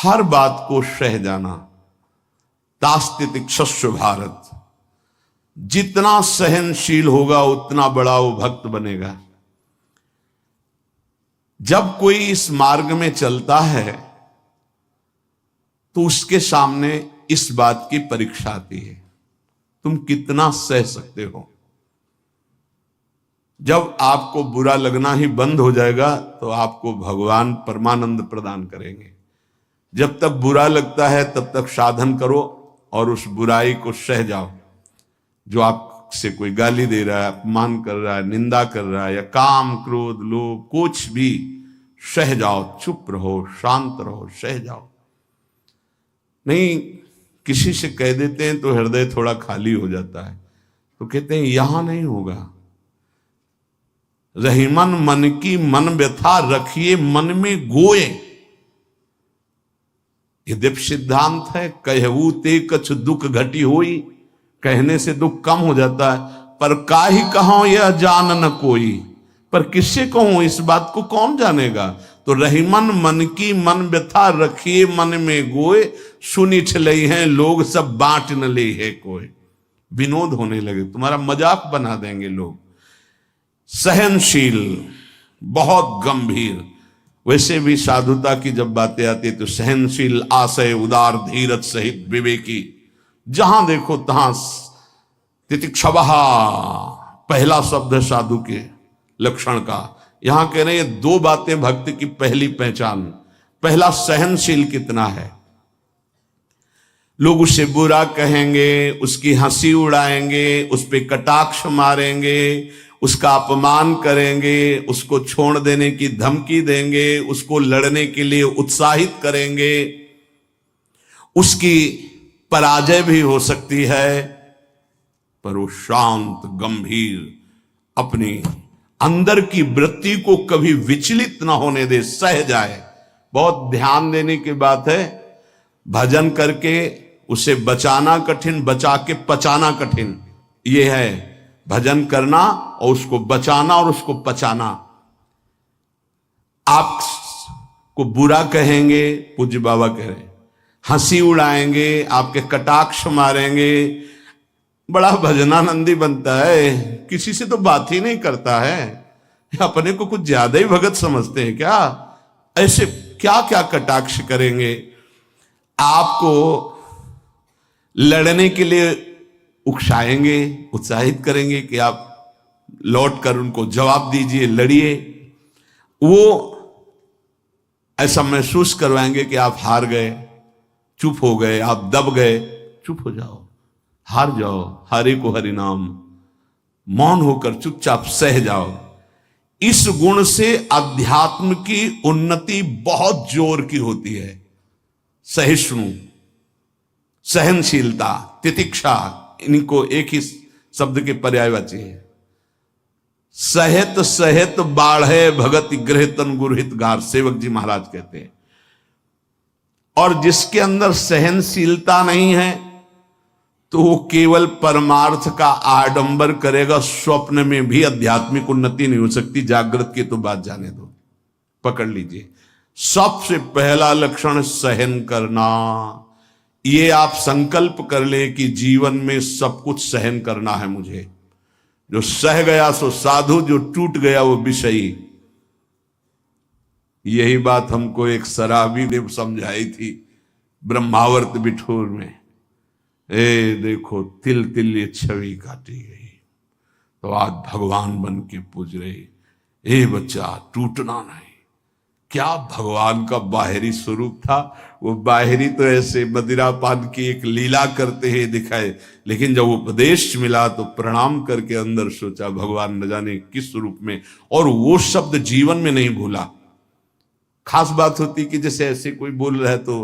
हर बात को सह जाना। तास्तितिक्षस्व भारत, जितना सहनशील होगा उतना बड़ा वो भक्त बनेगा। जब कोई इस मार्ग में चलता है तो उसके सामने इस बात की परीक्षा आती है, तुम कितना सह सकते हो। जब आपको बुरा लगना ही बंद हो जाएगा तो आपको भगवान परमानंद प्रदान करेंगे। जब तक बुरा लगता है तब तक साधन करो और उस बुराई को सह जाओ। जो आपसे कोई गाली दे रहा है, अपमान कर रहा है, निंदा कर रहा है, या काम क्रोध लोभ कुछ भी, सह जाओ, चुप रहो, शांत रहो, सह जाओ। नहीं, किसी से कह देते हैं तो हृदय थोड़ा खाली हो जाता है, तो कहते हैं यहां नहीं होगा। रहीमन मन की मन व्यथा रखिए मन में गोए, ये दिव्य सिद्धांत है। कहू ते कछ दुख घटी होई, कहने से दुख कम हो जाता है। पर काहि कहो यह जान न कोई, पर किससे कहूं, इस बात को कौन जानेगा। तो रहीमन मन की मन व्यथा रखिए मन में गोए, सुनी छलई हैं लोग सब बांट न ले है कोई। विनोद होने लगे, तुम्हारा मजाक बना देंगे लोग। सहनशील, बहुत गंभीर। वैसे भी साधुता की जब बातें आती है तो सहनशील, आशय, उदार, धीरज सहित विवेकी, जहां देखो तहां तितिक्षवहा पहला शब्द है साधु के लक्षण का। यहां कह रहे हैं दो बातें भक्त की पहली पहचान। पहला, सहनशील कितना है। लोग उसे बुरा कहेंगे, उसकी हंसी उड़ाएंगे, उस पे कटाक्ष मारेंगे, उसका अपमान करेंगे, उसको छोड़ देने की धमकी देंगे, उसको लड़ने के लिए उत्साहित करेंगे। उसकी पराजय भी हो सकती है, पर वो शांत गंभीर, अपनी अंदर की वृत्ति को कभी विचलित ना होने दे, सह जाए। बहुत ध्यान देने की बात है। भजन करके उसे बचाना कठिन, बचा के पचाना कठिन। ये है भजन करना और उसको बचाना और उसको पचाना। आपको बुरा कहेंगे, पूज्य बाबा कह रहे, हंसी उड़ाएंगे, आपके कटाक्ष मारेंगे, बड़ा भजनानंदी बनता है, किसी से तो बात ही नहीं करता है, अपने को कुछ ज्यादा ही भगत समझते हैं क्या। ऐसे क्या क्या कटाक्ष करेंगे, आपको लड़ने के लिए उकसाएंगे, उत्साहित करेंगे कि आप लौट कर उनको जवाब दीजिए, लड़िए। वो ऐसा महसूस करवाएंगे कि आप हार गए, चुप हो गए, आप दब गए। चुप हो जाओ, हार जाओ, हरि को हरि नाम, मौन होकर चुपचाप सह जाओ। इस गुण से अध्यात्म की उन्नति बहुत जोर की होती है। सहिष्णु, सहनशीलता, तितिक्षा, इनको एक ही शब्द के पर्यायवाची है। सहित सहित बाढ़े भगत गृह तन गुरहित गार, सेवक जी महाराज कहते हैं। और जिसके अंदर सहनशीलता नहीं है तो वो केवल परमार्थ का आडंबर करेगा, स्वप्न में भी आध्यात्मिक उन्नति नहीं हो सकती। जागृत की तो बात जाने दो, पकड़ लीजिए। सबसे पहला लक्षण सहन करना। ये आप संकल्प कर ले कि जीवन में सब कुछ सहन करना है मुझे। जो सह गया सो साधु, जो टूट गया वो विषयी। यही बात हमको एक शराबी ने समझाई थी ब्रह्मावर्त बिठूर में। ए देखो, तिल तिल ये छवि काटी गई तो आज भगवान बन के पूज रही। ए बच्चा, टूटना नहीं। क्या भगवान का बाहरी स्वरूप था। वो बाहरी तो ऐसे मदिरा पान की एक लीला करते हुए दिखाए, लेकिन जब उपदेश मिला तो प्रणाम करके अंदर सोचा भगवान न जाने किस स्वरूप में, और वो शब्द जीवन में नहीं भूला। खास बात होती कि जैसे ऐसे कोई बोल रहा है तो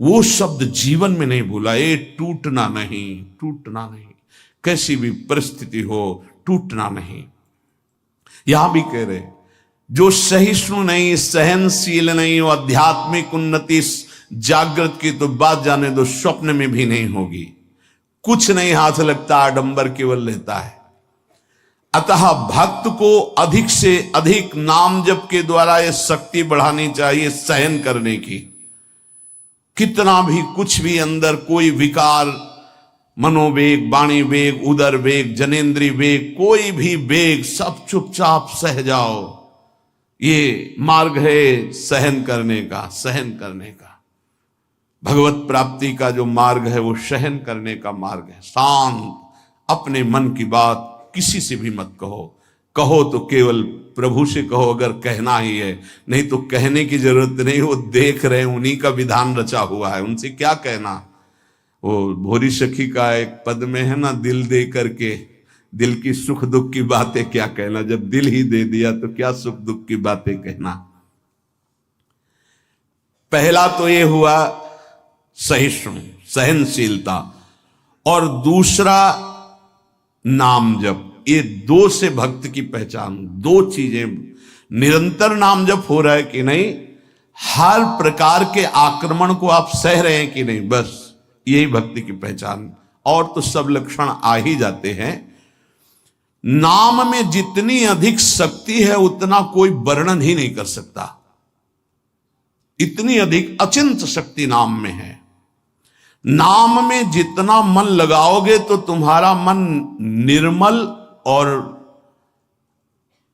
वो शब्द जीवन में नहीं भूला। ये टूटना नहीं, टूटना नहीं, कैसी भी परिस्थिति हो टूटना नहीं। यहां भी कह रहे जो सहिष्णु नहीं, सहनशील नहीं, वो आध्यात्मिक उन्नति जागृत की तो बात जाने दो, स्वप्न में भी नहीं होगी। कुछ नहीं हाथ लगता, आडंबर केवल लेता है। अतः भक्त को अधिक से अधिक नाम जप के द्वारा ये शक्ति बढ़ानी चाहिए सहन करने की। कितना भी कुछ भी अंदर कोई विकार, मनोवेग, वाणी वेग, उदर वेग, जनेन्द्रीय वेग, कोई भी वेग, सब चुपचाप सह जाओ। ये मार्ग है सहन करने का, सहन करने का। भगवत प्राप्ति का जो मार्ग है वो सहन करने का मार्ग है। शांत, अपने मन की बात किसी से भी मत कहो। कहो तो केवल प्रभु से कहो, अगर कहना ही है, नहीं तो कहने की जरूरत नहीं, वो देख रहे हैं, उन्हीं का विधान रचा हुआ है, उनसे क्या कहना। वो भोरी सखी का एक पद में है ना, दिल दे करके दिल की सुख दुख की बातें क्या कहना, जब दिल ही दे दिया तो क्या सुख दुख की बातें कहना। पहला तो ये हुआ सहिष्णु, सहनशीलता, और दूसरा नाम जप। ये दो से भक्त की पहचान, दो चीजें। निरंतर नाम जप हो रहा है कि नहीं, हर प्रकार के आक्रमण को आप सह रहे हैं कि नहीं, बस यही भक्ति की पहचान। और तो सब लक्षण आ ही जाते हैं। नाम में जितनी अधिक शक्ति है उतना कोई वर्णन ही नहीं कर सकता। इतनी अधिक अचिंत शक्ति नाम में है। नाम में जितना मन लगाओगे तो तुम्हारा मन निर्मल और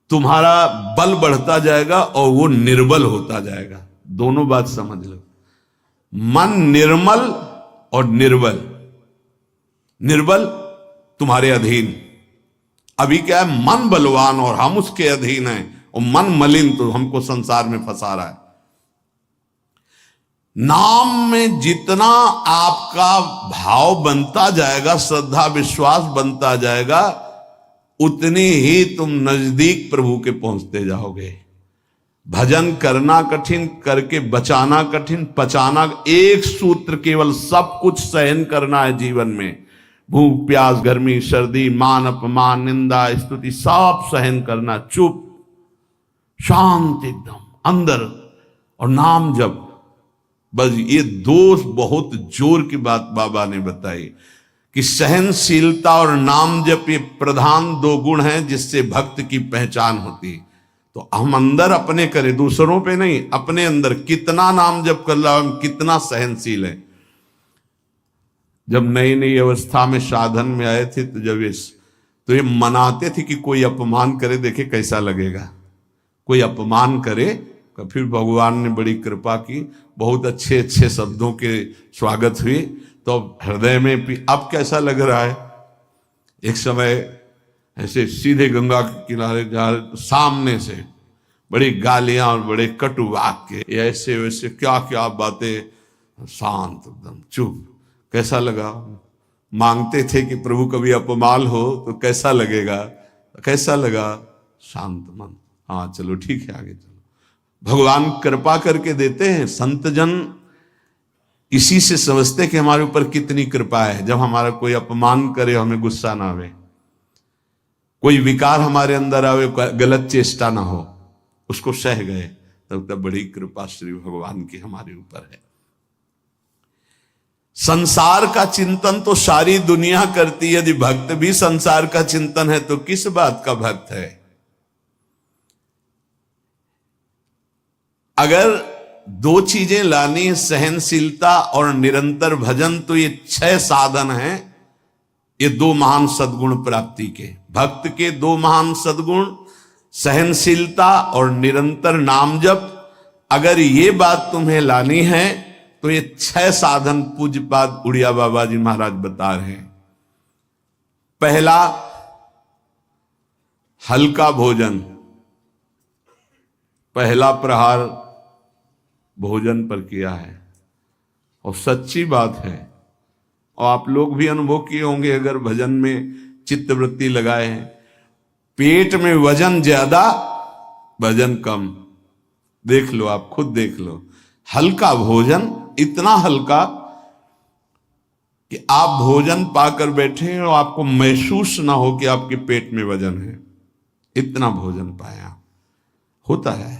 तुम्हारा बल बढ़ता जाएगा और वो निर्बल होता जाएगा। दोनों बात समझ लो, मन निर्मल और निर्बल। निर्बल तुम्हारे अधीन। अभी क्या है, मन बलवान और हम उसके अधीन हैं, और मन मलिन तो हमको संसार में फंसा रहा है। नाम में जितना आपका भाव बनता जाएगा, श्रद्धा विश्वास बनता जाएगा, उतनी ही तुम नजदीक प्रभु के पहुंचते जाओगे। भजन करना कठिन, करके बचाना कठिन, पचाना एक सूत्र केवल, सब कुछ सहन करना है जीवन में। भूख प्यास, गर्मी सर्दी, मान अपमान, निंदा स्तुति, सब सहन करना, चुप शांत एकदम अंदर, और नाम जप। बस ये दो बहुत जोर की बात बाबा ने बताई कि सहनशीलता और नाम जप ये प्रधान दो गुण हैं जिससे भक्त की पहचान होती। तो हम अंदर अपने करें, दूसरों पे नहीं, अपने अंदर कितना नाम जप कर रहा, हम कितना सहनशील है। जब नई नई अवस्था में साधन में आए थे तो ये मनाते थे कि कोई अपमान करे, देखे कैसा लगेगा। कोई अपमान करे, फिर भगवान ने बड़ी कृपा की, बहुत अच्छे अच्छे शब्दों के स्वागत हुए, तो हृदय में भी अब कैसा लग रहा है। एक समय ऐसे सीधे गंगा के किनारे जा रहे तो सामने से बड़ी गालियां और बड़े कटु वाक्य, ऐसे वैसे क्या क्या बातें, शांत एकदम चुप। कैसा लगा। मांगते थे कि प्रभु कभी अपमान हो तो कैसा लगेगा, कैसा लगा, शांत मन। हाँ चलो ठीक है, आगे चलो। भगवान कृपा करके देते हैं। संत जन इसी से समझते कि हमारे ऊपर कितनी कृपा है। जब हमारा कोई अपमान करे, हमें गुस्सा ना आवे, कोई विकार हमारे अंदर आवे, गलत चेष्टा ना हो, उसको सह गए, तब बड़ी कृपा श्री भगवान की हमारे ऊपर है। संसार का चिंतन तो सारी दुनिया करती है। यदि भक्त भी संसार का चिंतन है तो किस बात का भक्त है। अगर दो चीजें लानी है, सहनशीलता और निरंतर भजन, तो ये 6 साधन हैं। ये 2 महान सद्गुण प्राप्ति के, भक्त के 2 महान सद्गुण, सहनशीलता और निरंतर नाम जप। अगर ये बात तुम्हें लानी है तो ये 6 साधन पूज्यपाद उड़िया बाबा जी महाराज बता रहे हैं। पहला, हल्का भोजन। पहला प्रहार भोजन पर किया है, और सच्ची बात है, और आप लोग भी अनुभव किए होंगे अगर भजन में चित्तवृत्ति लगाए हैं। पेट में वजन ज्यादा, भजन कम। देख लो, आप खुद देख लो। हल्का भोजन, इतना हल्का कि आप भोजन पाकर बैठे और आपको महसूस ना हो कि आपके पेट में वजन है, इतना भोजन पाया। होता है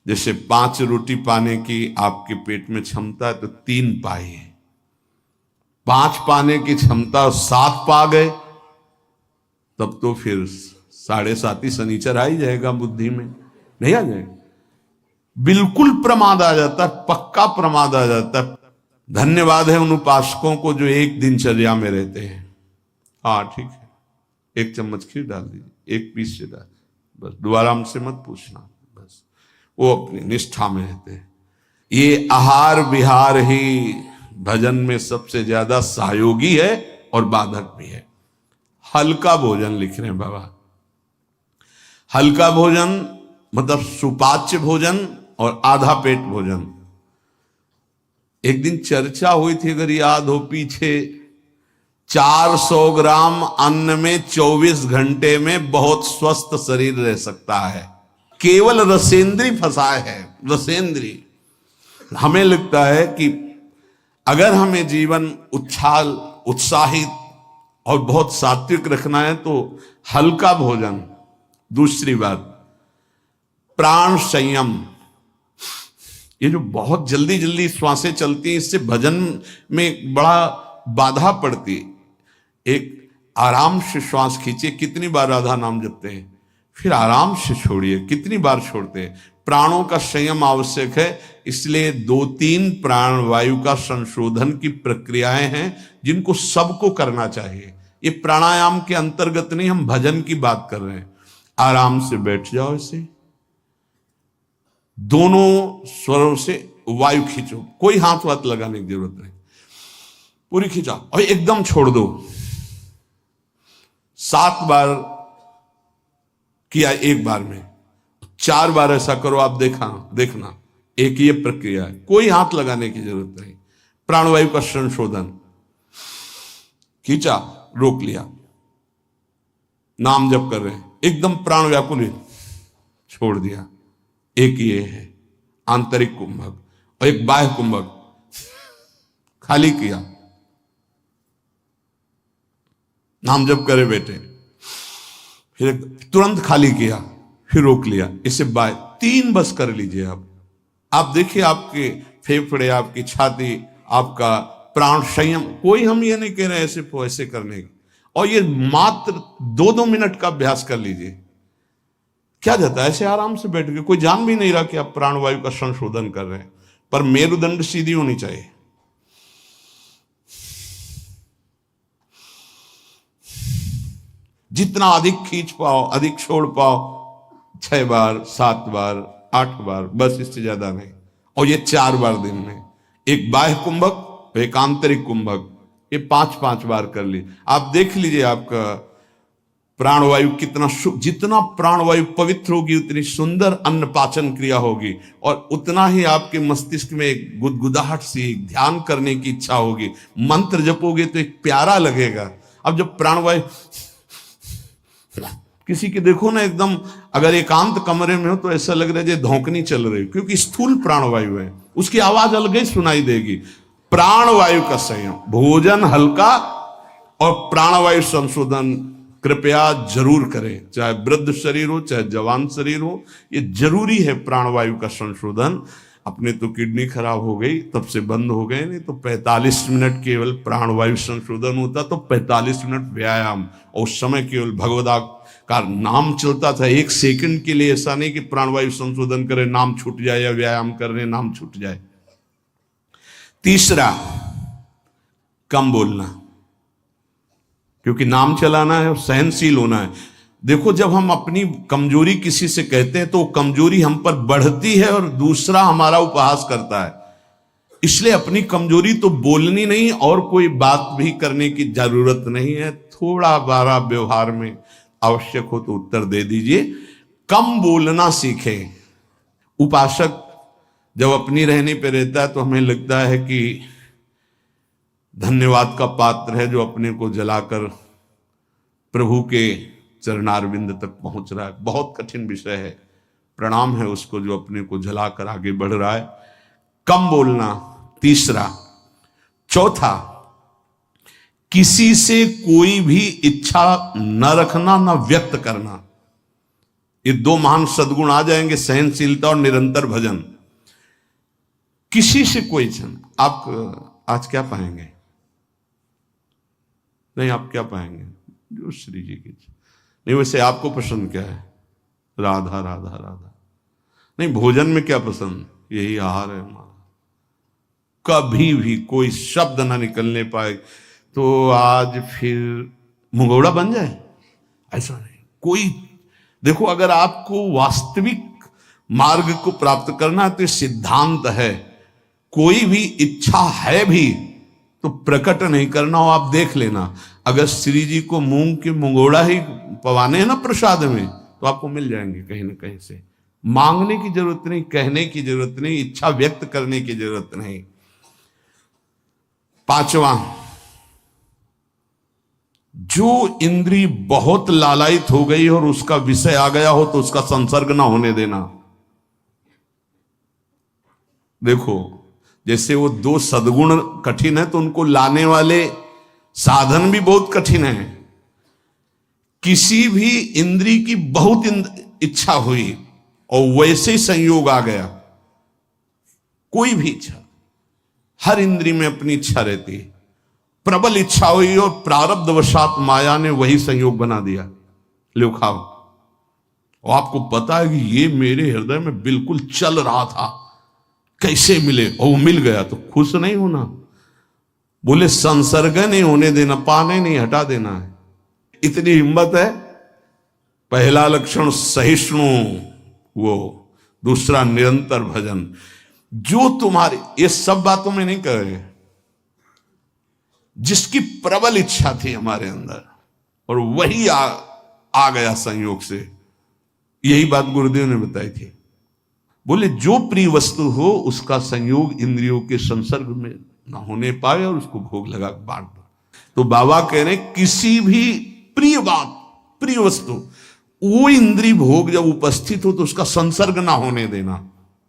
जैसे 5 रोटी पाने की आपके पेट में क्षमता है तो 3 पाइए, 5 पाने की क्षमता 7 पा गए, तब तो फिर 7.5 ही शनिचर आ ही जाएगा बुद्धि में, नहीं आ जाएगा। बिल्कुल प्रमाद आ जाता है, पक्का प्रमाद आ जाता है। धन्यवाद है उन उपासकों को जो एक दिनचर्या में रहते हैं। हाँ ठीक है, 1 चम्मच खीर डाल दीजिए, 1 पीस से डाल, बस दोबारा हमसे मत पूछना, बस वो अपनी निष्ठा में रहते हैं। ये आहार विहार ही भजन में सबसे ज्यादा सहयोगी है और बाधक भी है। हल्का भोजन लिख रहे हैं बाबा, हल्का भोजन मतलब सुपाच्य भोजन और आधा पेट भोजन। एक दिन चर्चा हुई थी, अगर याद हो पीछे, 400 ग्राम अन्न में 24 घंटे में बहुत स्वस्थ शरीर रह सकता है। केवल रसेंद्री फंसाए है, रसेंद्री। हमें लगता है कि अगर हमें जीवन उछाल उत्साहित और बहुत सात्विक रखना है तो हल्का भोजन। दूसरी बात, प्राण संयम। ये जो बहुत जल्दी जल्दी श्वासें चलती हैं, इससे भजन में बड़ा बाधा पड़ती है। एक आराम से श्वास खींचिए, कितनी बार राधा नाम जपते हैं, फिर आराम से छोड़िए, कितनी बार छोड़ते हैं। प्राणों का संयम आवश्यक है, इसलिए 2-3 प्राण वायु का संशोधन की प्रक्रियाएं हैं जिनको सबको करना चाहिए। ये प्राणायाम के अंतर्गत नहीं, हम भजन की बात कर रहे हैं। आराम से बैठ जाओ, इसे दोनों स्वरों से वायु खींचो, कोई हाथ वाथ लगाने की जरूरत नहीं, पूरी खींचाओ और एकदम छोड़ दो। 7 बार किया एक बार में, 4 बार ऐसा करो, आप देखना एक ये प्रक्रिया है, कोई हाथ लगाने की जरूरत नहीं। प्राणवायु का संशोधन, खींचा, रोक लिया, नाम जप कर रहे हैं, एकदम प्राण व्याकुल, छोड़ दिया। एक ये है आंतरिक कुंभक और एक बाह्य कुंभक, खाली किया, नाम जप करे बैठे, फिर तुरंत खाली किया, फिर रोक लिया, इसे बाह्य 3 बस कर लीजिए। आप देखिए आपके फेफड़े, आपकी छाती, आपका प्राण संयम। कोई हम ये नहीं कह रहे ऐसे ऐसे करने की, और ये मात्र 2-2 मिनट का अभ्यास कर लीजिए। क्या जाता है, ऐसे आराम से बैठ के, कोई जान भी नहीं रहा कि आप प्राणवायु का संशोधन कर रहे हैं। पर मेरुदंड सीधी होनी चाहिए। जितना अधिक खींच पाओ, अधिक छोड़ पाओ, 6 बार, 7 बार, 8 बार, बस, इससे ज्यादा नहीं। और ये 4 बार दिन में, एक बाह्य कुंभक, एक आंतरिक कुंभक, ये 5-5 बार कर ली। आप देख लीजिए आपका प्राणवायु कितना, जितना प्राणवायु पवित्र होगी उतनी सुंदर अन्न पाचन क्रिया होगी, और उतना ही आपके मस्तिष्क में एक गुदगुदाहट सी, एक ध्यान करने की इच्छा होगी। मंत्र जपोगे तो एक प्यारा लगेगा। अब जब प्राणवायु किसी के देखो ना, एकदम अगर एकांत कमरे में हो तो ऐसा लग रहा है जैसे धौंकनी चल रही, क्योंकि स्थूल प्राणवायु है, उसकी आवाज अलग ही सुनाई देगी। प्राणवायु का संयम, भोजन हल्का और प्राणवायु संशोधन कृपया जरूर करें, चाहे वृद्ध शरीर हो चाहे जवान शरीर हो, ये जरूरी है प्राणवायु का संशोधन। अपने तो किडनी खराब हो गई, तब से बंद हो गए, नहीं तो 45 मिनट केवल प्राणवायु संशोधन होता, तो 45 मिनट व्यायाम, और उस समय केवल भगवदा का नाम चलता था। 1 सेकंड के लिए ऐसा नहीं कि प्राणवायु संशोधन करे, नाम छूट जाए, या व्यायाम करने नाम छूट जाए। तीसरा, कम बोलना, क्योंकि नाम चलाना है और सहनशील होना है। देखो, जब हम अपनी कमजोरी किसी से कहते हैं तो वो कमजोरी हम पर बढ़ती है और दूसरा हमारा उपहास करता है। इसलिए अपनी कमजोरी तो बोलनी नहीं, और कोई बात भी करने की जरूरत नहीं है। थोड़ा बारा व्यवहार में आवश्यक हो तो उत्तर दे दीजिए। कम बोलना सीखें। उपासक जब अपनी रहनी पे रहता है तो हमें लगता है कि धन्यवाद का पात्र है, जो अपने को जलाकर प्रभु के चरणारविंद तक पहुंच रहा है। बहुत कठिन विषय है, प्रणाम है उसको जो अपने को जलाकर आगे बढ़ रहा है। कम बोलना, तीसरा। चौथा, किसी से कोई भी इच्छा न रखना, न व्यक्त करना। ये 2 महान सद्गुण आ जाएंगे, सहनशीलता और निरंतर भजन। किसी से कोई इच्छा, आप आज क्या पाएंगे, नहीं आप क्या पाएंगे, जो श्री जी की इच्छा नहीं। वैसे आपको पसंद क्या है? राधा राधा राधा। नहीं, भोजन में क्या पसंद, यही आहार है हमारा। कभी भी कोई शब्द ना निकलने पाए तो आज फिर मुंगौड़ा बन जाए, ऐसा नहीं। कोई देखो, अगर आपको वास्तविक मार्ग को प्राप्त करना है तो ये सिद्धांत है, कोई भी इच्छा है भी तो प्रकट नहीं करना हो। आप देख लेना, अगर श्री जी को मूंग के मुंगोड़ा ही पवाने हैं ना प्रसाद में, तो आपको मिल जाएंगे कहीं ना कहीं से। मांगने की जरूरत नहीं, कहने की जरूरत नहीं, इच्छा व्यक्त करने की जरूरत नहीं। पांचवा, जो इंद्री बहुत लालायित हो गई और उसका विषय आ गया हो तो उसका संसर्ग ना होने देना। देखो, जैसे वो दो सद्गुण कठिन है तो उनको लाने वाले साधन भी बहुत कठिन है। किसी भी इंद्री की बहुत इच्छा हुई और वैसे ही संयोग आ गया, कोई भी इच्छा, हर इंद्री में अपनी इच्छा रहती है, प्रबल इच्छा हुई और प्रारब्धवशात माया ने वही संयोग बना दिया, लो खाओ। और आपको पता है कि ये मेरे हृदय में बिल्कुल चल रहा था, कैसे मिले, और वो मिल गया, तो खुश नहीं होना। बोले संसर्ग नहीं होने देना, पाने नहीं, हटा देना है। इतनी हिम्मत है। पहला लक्षण सहिष्णु, वो दूसरा निरंतर भजन। जो तुम्हारी, ये सब बातों में नहीं कह रहे, जिसकी प्रबल इच्छा थी हमारे अंदर और वही आ गया संयोग से, यही बात गुरुदेव ने बताई थी। बोले जो प्रिय वस्तु हो उसका संयोग इंद्रियों के संसर्ग में ना होने पाए और उसको भोग लगा बांट दो। तो बाबा कह रहे किसी भी प्रिय बात, प्रिय वस्तु, वो इंद्रिय भोग जब उपस्थित हो तो उसका संसर्ग ना होने देना।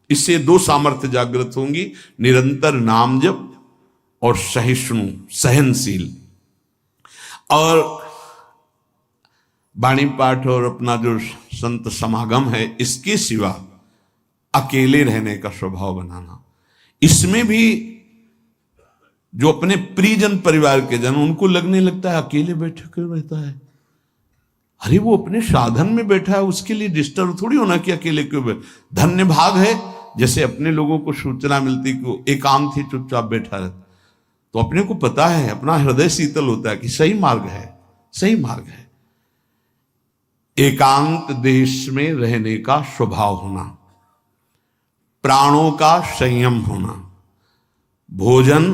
इससे दो सामर्थ्य जागृत होंगी, निरंतर नाम जप और सहिष्णु, सहनशील। और वाणी पाठ और अपना जो संत समागम है, इसके सिवा अकेले रहने का स्वभाव बनाना। इसमें भी जो अपने प्रियजन परिवार के जन, उनको लगने लगता है अकेले बैठे क्यों रहता है। अरे वो अपने साधन में बैठा है, उसके लिए डिस्टर्ब थोड़ी होना कि अकेले क्यों बैठा। धन्य भाग है जैसे अपने लोगों को सूचना मिलती कि वो एकांत ही चुपचाप बैठा रहता, तो अपने को पता है, अपना हृदय शीतल होता है कि सही मार्ग है, सही मार्ग है। एकांत देश में रहने का स्वभाव होना, प्राणों का संयम होना, भोजन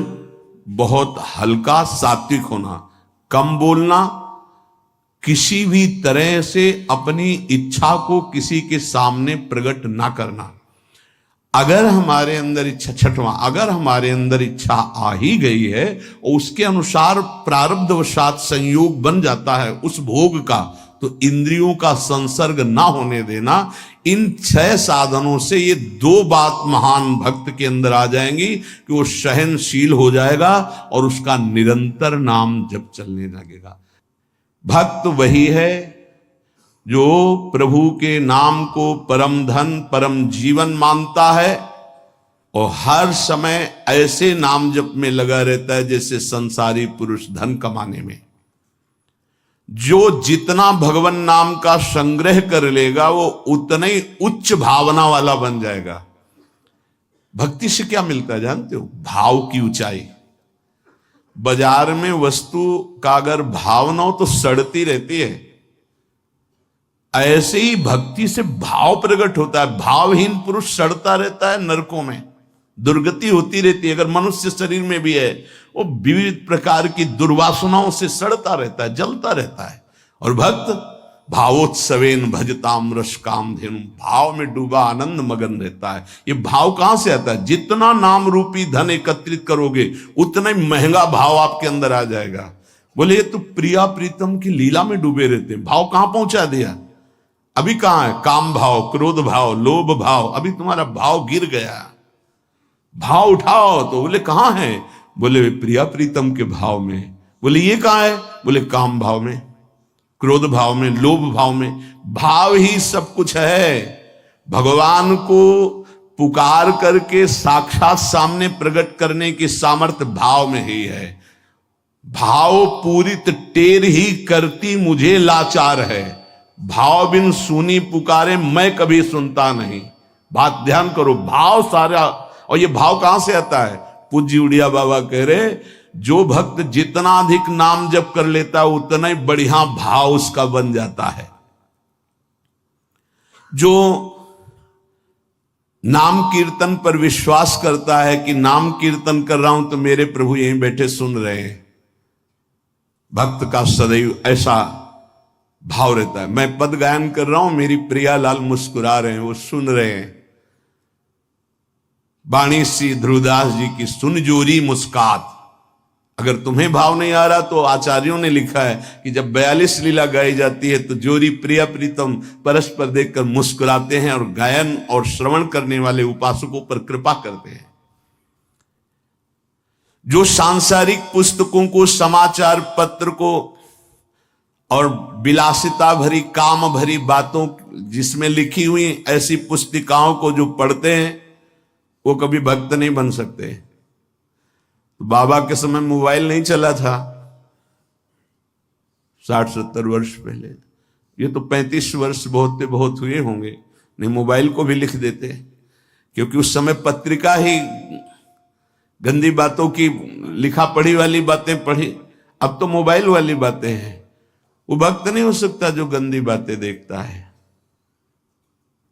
बहुत हल्का सात्विक होना, कम बोलना, किसी भी तरह से अपनी इच्छा को किसी के सामने प्रकट ना करना। अगर हमारे अंदर इच्छा, छठवां, अगर हमारे अंदर इच्छा आ ही गई है और उसके अनुसार प्रारब्धवशात संयोग बन जाता है उस भोग का, तो इंद्रियों का संसर्ग ना होने देना। इन 6 साधनों से ये 2 बात महान भक्त के अंदर आ जाएंगी कि वो सहनशील हो जाएगा और उसका निरंतर नाम जप चलने लगेगा। भक्त वही है जो प्रभु के नाम को परम धन, परम जीवन मानता है और हर समय ऐसे नाम जप में लगा रहता है जैसे संसारी पुरुष धन कमाने में। जो जितना भगवान नाम का संग्रह कर लेगा वो उतना ही उच्च भावना वाला बन जाएगा। भक्ति से क्या मिलता है जानते हो? भाव की ऊंचाई। बाजार में वस्तु का अगर भाव ना हो तो सड़ती रहती है, ऐसे ही भक्ति से भाव प्रकट होता है। भावहीन पुरुष सड़ता रहता है, नरकों में दुर्गति होती रहती है। अगर मनुष्य शरीर में भी है, वो विविध प्रकार की दुर्वासनाओं से सड़ता रहता है, जलता रहता है। और भक्त भावोत्सवेन भजताम रस काम धेनु, भाव में डूबा आनंद मगन रहता है। ये भाव कहां से आता है? जितना नाम रूपी धन एकत्रित करोगे उतना ही महंगा भाव आपके अंदर आ जाएगा। बोले ये तो प्रिया प्रीतम की लीला में डूबे रहते हैं, भाव कहां पहुंचा दिया? अभी कहां है? काम भाव, क्रोध भाव, लोभ भाव। अभी तुम्हारा भाव गिर गया, भाव उठाओ। तो बोले कहां है? बोले प्रिया प्रीतम के भाव में। बोले ये कहां है? बोले काम भाव में, क्रोध भाव में, लोभ भाव में। भाव ही सब कुछ है। भगवान को पुकार करके साक्षात सामने प्रकट करने की सामर्थ्य भाव में ही है। भाव पूरित टेर ही करती मुझे लाचार है, भाव बिन सुनी पुकारे मैं कभी सुनता नहीं। बात ध्यान करो, भाव सारा। और ये भाव कहां से आता है? पूज्य उड़िया बाबा कह रहे, जो भक्त जितना अधिक नाम जप कर लेता है उतना ही बढ़िया भाव उसका बन जाता है। जो नाम कीर्तन पर विश्वास करता है कि नाम कीर्तन कर रहा हूं तो मेरे प्रभु यहीं बैठे सुन रहे हैं, भक्त का सदैव ऐसा भाव रहता है। मैं पद गायन कर रहा हूं, मेरी प्रियालाल मुस्कुरा रहे हैं, वो सुन रहे हैं। बाणी सी ध्रुवदास जी की सुन जोरी मुस्कात। अगर तुम्हें भाव नहीं आ रहा तो आचार्यों ने लिखा है कि जब 42 लीला गाई जाती है तो जोरी प्रिया प्रीतम परस्पर देखकर मुस्कुराते हैं और गायन और श्रवण करने वाले उपासकों पर कृपा करते हैं। जो सांसारिक पुस्तकों को, समाचार पत्र को और विलासिता भरी काम भरी बातों जिसमें लिखी हुई ऐसी पुस्तिकाओं को जो पढ़ते हैं वो कभी भक्त नहीं बन सकते। तो बाबा के समय मोबाइल नहीं चला था 60-70 वर्ष पहले, ये तो 35 वर्ष बहुत हुए होंगे, नहीं मोबाइल को भी लिख देते, क्योंकि उस समय पत्रिका ही गंदी बातों की लिखा पढ़ी वाली बातें पढ़ी। अब तो मोबाइल वाली बातें हैं। वो भक्त नहीं हो सकता जो गंदी बातें देखता है।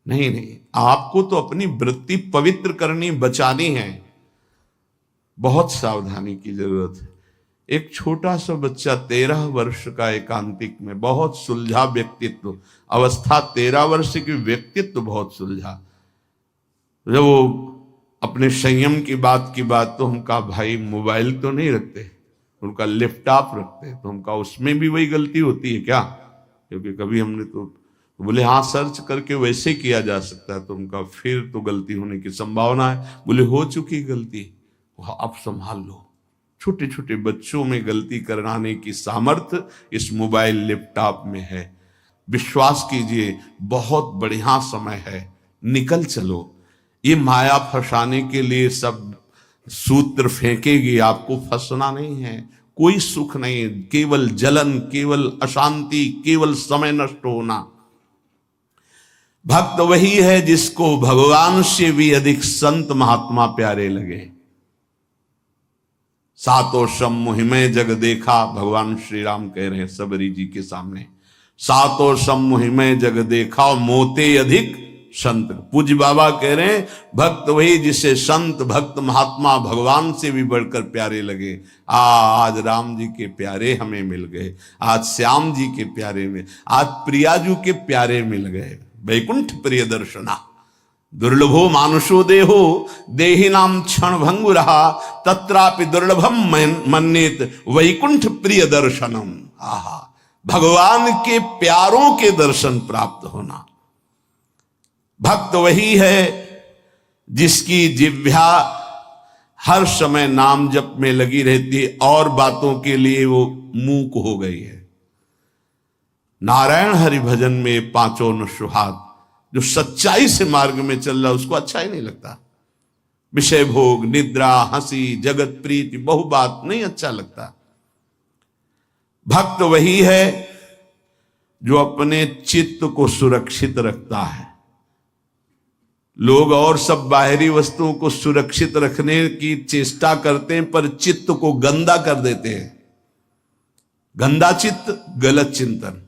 नहीं, आपको तो अपनी वृत्ति पवित्र करनी, बचानी है। बहुत सावधानी की जरूरत है। एक छोटा सा बच्चा 13 वर्ष का एकांतिक में, बहुत सुलझा व्यक्तित्व, अवस्था 13 वर्ष की, व्यक्तित्व बहुत सुलझा। जब वो अपने संयम की बात तो हम कहा भाई मोबाइल तो नहीं रखते, उनका लैपटॉप रखते। तो हम कहा उसमें भी वही गलती होती है क्या? क्योंकि कभी हमने तो बोले हाँ सर्च करके वैसे किया जा सकता है। तो उनका फिर तो गलती होने की संभावना है। बोले हो चुकी गलती, अब संभाल लो। छोटे छोटे बच्चों में गलती कराने की सामर्थ्य इस मोबाइल लैपटॉप में है। विश्वास कीजिए बहुत बढ़िया समय है, निकल चलो। ये माया फंसाने के लिए सब सूत्र फेंकेगी, आपको फंसना नहीं है। कोई सुख नहीं, केवल जलन, केवल अशांति, केवल समय नष्ट होना। भक्त वही है जिसको भगवान से भी अधिक संत महात्मा प्यारे लगे। सातों सम मुहिमें जग देखा, भगवान श्री राम कह रहे हैं सबरी जी के सामने, सातों सम मुहिमें जग देखा मोते अधिक संत। पूज्य बाबा कह रहे हैं भक्त वही जिसे संत भक्त महात्मा भगवान से भी बढ़कर प्यारे लगे। आज राम जी के प्यारे हमें मिल गए, आज श्याम जी के प्यारे में, आज प्रियाजू के प्यारे मिल गए। वैकुंठ प्रिय दर्शना दुर्लभो मानुषो देहो देहि नाम क्षण भंगु रहा तत्रापि दुर्लभम मन्येत वैकुंठ प्रिय दर्शनम। आहा, भगवान के प्यारों के दर्शन प्राप्त होना। भक्त वही है जिसकी जिह्वा हर समय नाम जप में लगी रहती है और बातों के लिए वो मूक हो गई है। नारायण हरि भजन में पांचों न सुहाग, जो सच्चाई से मार्ग में चल रहा उसको अच्छा ही नहीं लगता। विषय भोग, निद्रा, हंसी, जगत प्रीति, बहु बात नहीं अच्छा लगता। भक्त वही है जो अपने चित्त को सुरक्षित रखता है। लोग और सब बाहरी वस्तुओं को सुरक्षित रखने की चेष्टा करते हैं पर चित्त को गंदा कर देते हैं। गंदा चित्त, गलत चिंतन।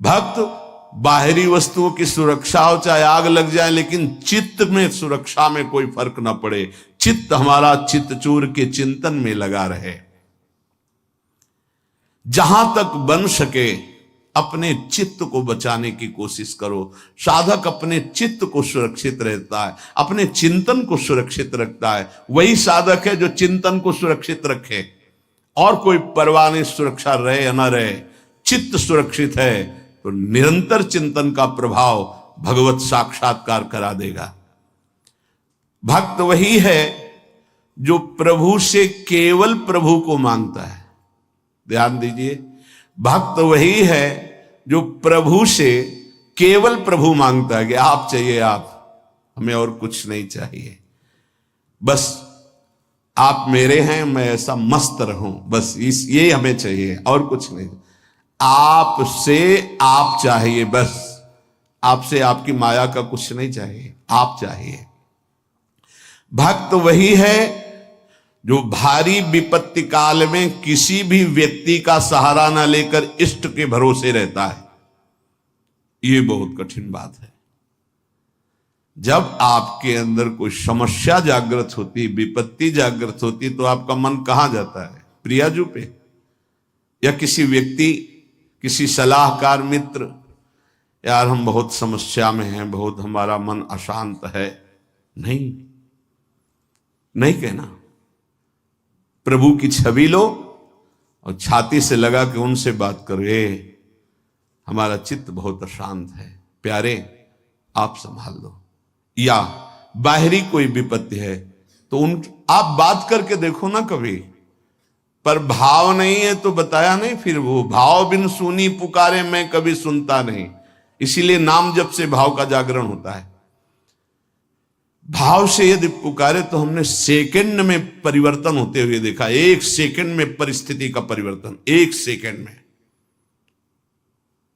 भक्त बाहरी वस्तुओं की सुरक्षा हो, चाहे आग लग जाए, लेकिन चित्त में सुरक्षा में कोई फर्क ना पड़े। चित्त हमारा चित्तचूर के चिंतन में लगा रहे। जहां तक बन सके अपने चित्त को बचाने की कोशिश करो। साधक अपने चित्त को सुरक्षित रहता है, अपने चिंतन को सुरक्षित रखता है। वही साधक है जो चिंतन को सुरक्षित रखे। और कोई परवाह नहीं सुरक्षा रहे या ना रहे, चित्त सुरक्षित है तो निरंतर चिंतन का प्रभाव भगवत साक्षात्कार करा देगा। भक्त वही है जो प्रभु से केवल प्रभु को मांगता है। ध्यान दीजिए, भक्त वही है जो प्रभु से केवल प्रभु मांगता है कि आप चाहिए आप, हमें और कुछ नहीं चाहिए। बस आप मेरे हैं, मैं ऐसा मस्त रहूं, बस ये हमें चाहिए और कुछ नहीं। आप से आप चाहिए, बस आपसे आपकी माया का कुछ नहीं चाहिए, आप चाहिए। भक्त वही है जो भारी विपत्ति काल में किसी भी व्यक्ति का सहारा न लेकर इष्ट के भरोसे रहता है। ये बहुत कठिन बात है। जब आपके अंदर कोई समस्या जागृत होती, विपत्ति जागृत होती, तो आपका मन कहां जाता है? प्रियाजू पे, या किसी व्यक्ति, किसी सलाहकार मित्र, यार हम बहुत समस्या में हैं, बहुत हमारा मन अशांत है। नहीं, नहीं कहना। प्रभु की छवि लो और छाती से लगा के उनसे बात करो, हमारा चित्त बहुत अशांत है, प्यारे आप संभाल लो। या बाहरी कोई विपत्ति है तो आप बात करके देखो ना कभी, पर भाव नहीं है तो बताया नहीं। फिर वो भाव बिन सुनी पुकारे मैं कभी सुनता नहीं। इसीलिए नाम जप से भाव का जागरण होता है। भाव से यदि पुकारे तो हमने सेकंड में परिवर्तन होते हुए देखा। एक सेकंड में परिस्थिति का परिवर्तन, एक सेकंड में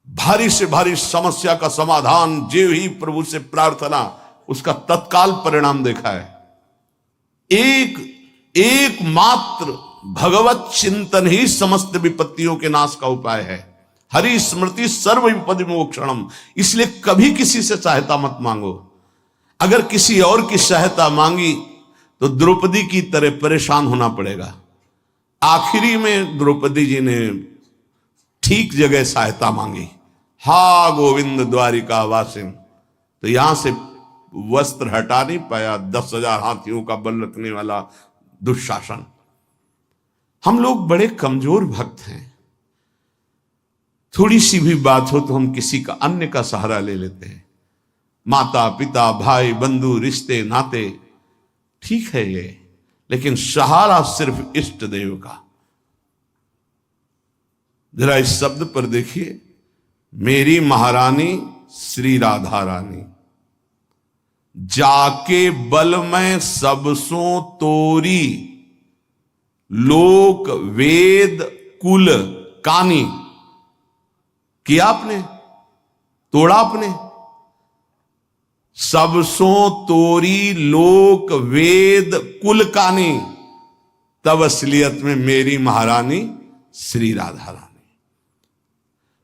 भारी से भारी समस्या का समाधान, जो ही प्रभु से प्रार्थना, उसका तत्काल परिणाम देखा है। एक मात्र भगवत चिंतन ही समस्त विपत्तियों के नाश का उपाय है। हरि स्मृति सर्व विपदि मोक्षणम। इसलिए कभी किसी से सहायता मत मांगो। अगर किसी और की सहायता मांगी तो द्रौपदी की तरह परेशान होना पड़ेगा। आखिरी में द्रौपदी जी ने ठीक जगह सहायता मांगी। हा गोविंद द्वारिका वासिन, तो यहां से वस्त्र हटा नहीं पाया 10,000 हाथियों का बल रखने वाला दुशासन। हम लोग बड़े कमजोर भक्त हैं। थोड़ी सी भी बात हो तो हम किसी का, अन्य का सहारा ले लेते हैं। माता पिता भाई बंधु रिश्ते नाते ठीक है ये, लेकिन सहारा सिर्फ इष्ट देव का। जरा इस शब्द पर देखिए, मेरी महारानी श्री राधा रानी, जाके बल में सबसों तोरी, लोक वेद कुल कानी। किया आपने, तोड़ा आपने। सबसों तोरी लोक वेद कुल कानी, तब असलियत में मेरी महारानी श्री राधा रानी।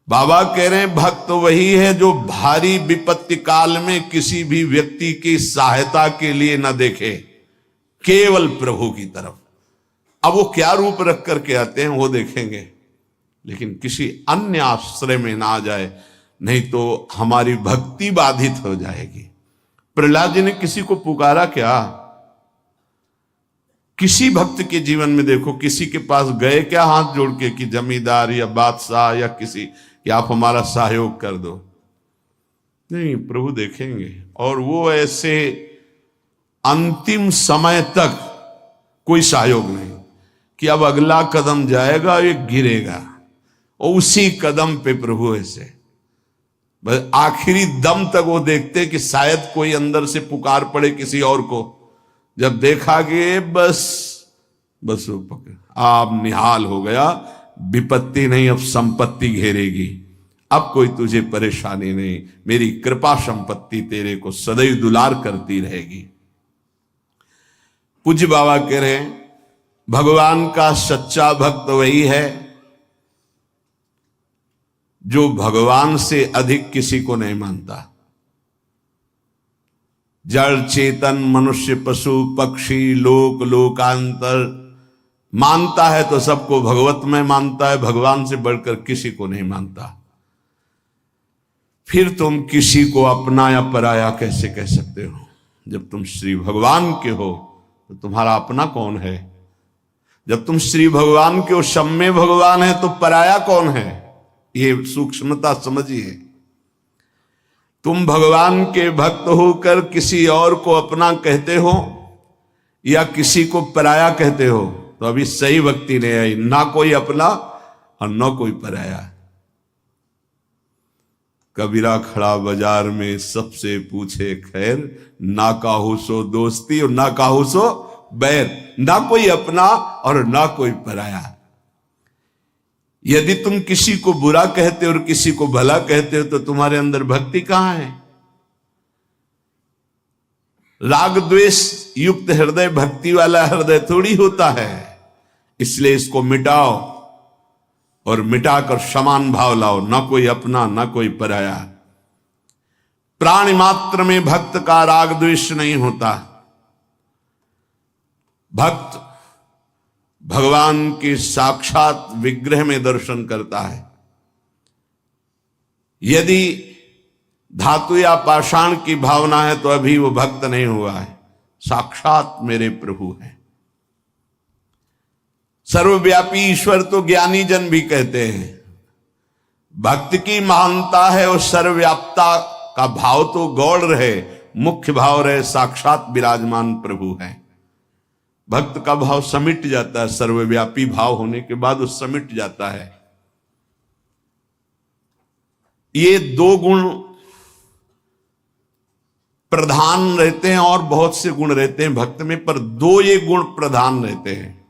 बाबा कह रहे हैं भक्त वही है जो भारी विपत्ति काल में किसी भी व्यक्ति की सहायता के लिए न देखे, केवल प्रभु की तरफ। अब वो क्या रूप रख करके आते हैं वो देखेंगे, लेकिन किसी अन्य आश्रय में ना आ जाए, नहीं तो हमारी भक्ति बाधित हो जाएगी। प्रहलाद जी ने किसी को पुकारा क्या? किसी भक्त के जीवन में देखो, किसी के पास गए क्या हाथ जोड़ के कि जमींदार या बादशाह या किसी, कि आप हमारा सहयोग कर दो? नहीं, प्रभु देखेंगे। और वो ऐसे अंतिम समय तक कोई सहयोग नहीं कि अब अगला कदम जाएगा ये गिरेगा, और उसी कदम पे प्रभु ऐसे बस आखिरी दम तक वो देखते कि शायद कोई अंदर से पुकार पड़े किसी और को। जब देखा कि बस वो पकड़, आप निहाल हो गया, विपत्ति नहीं अब संपत्ति घेरेगी, अब कोई तुझे परेशानी नहीं, मेरी कृपा संपत्ति तेरे को सदैव दुलार करती रहेगी। पूज्य बाबा कह रहे हैं भगवान का सच्चा भक्त वही है जो भगवान से अधिक किसी को नहीं मानता। जड़ चेतन मनुष्य पशु पक्षी लोक लोकांतर मानता है तो सबको भगवत में मानता है, भगवान से बढ़कर किसी को नहीं मानता। फिर तुम किसी को अपना या पराया कैसे कह सकते हो? जब तुम श्री भगवान के हो तो तुम्हारा अपना कौन है? जब तुम श्री भगवान के हो, सम्मे भगवान है, तो पराया कौन है? ये सूक्ष्मता समझिए। तुम भगवान के भक्त होकर किसी और को अपना कहते हो या किसी को पराया कहते हो, तो अभी सही भक्ति नहीं आई। ना कोई अपना और ना कोई पराया। कबीरा खड़ा बाजार में सबसे पूछे खैर, ना काहू सो दोस्ती और ना काहू सो बैर। ना कोई अपना और ना कोई पराया। यदि तुम किसी को बुरा कहते और किसी को भला कहते हो तो तुम्हारे अंदर भक्ति कहां है? राग द्वेष युक्त हृदय भक्ति वाला हृदय थोड़ी होता है। इसलिए इसको मिटाओ और मिटाकर समान भाव लाओ, ना कोई अपना ना कोई पराया। प्राणी मात्र में भक्त का राग द्वेष नहीं होता। भक्त भगवान के साक्षात विग्रह में दर्शन करता है। यदि धातु या पाषाण की भावना है तो अभी वो भक्त नहीं हुआ है, साक्षात मेरे प्रभु है। सर्वव्यापी ईश्वर तो ज्ञानी जन भी कहते हैं। भक्त की महानता है और सर्वव्यापता का भाव तो गौड़ रहे, मुख्य भाव रहे साक्षात विराजमान प्रभु है। भक्त का भाव समिट जाता है, सर्वव्यापी भाव होने के बाद वो समिट जाता है। ये दो गुण प्रधान रहते हैं और बहुत से गुण रहते हैं भक्त में, पर दो ये गुण प्रधान रहते हैं।